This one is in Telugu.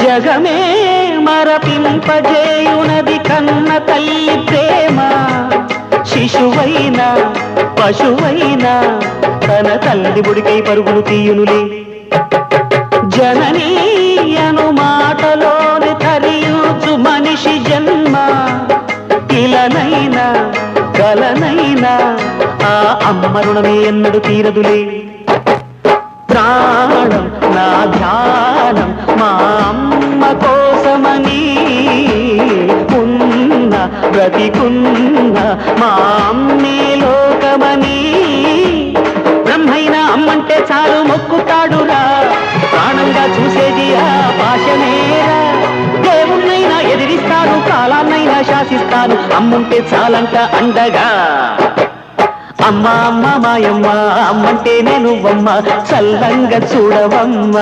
జగమే మరపింపజేయునది కన్న తల్లి ప్రేమ. శిశువైనా పశువైనా తన తల్లి బుడికై పరుగులు తీయునులే. జననీ అను మాటలోని తరియుచు మనిషి జన్మ. ఇలనైనా కలనైనా ఆ అమ్మ రుణమే ఎన్నడు తీరదులే. ప్రాణం నా ధ్యానం మా అమ్మ కోసమని ఉన్న బ్రతికున్న మా అమ్మే లోకమని. బ్రహ్మైనా అమ్మంటే చాలు మొక్కుతాడురా, ప్రాణంగా చూసేది ఆ పాశమేరా. దేవుణ్ణైనా ఎదిరిస్తాను, కాలాన్నైనా శాసిస్తాను, అమ్ముంటే చాలంట అండగా. అమ్మ అమ్మ మాయమ్మ అమ్మంటే నేను అమ్మ, చల్లంగా చూడవమ్మ.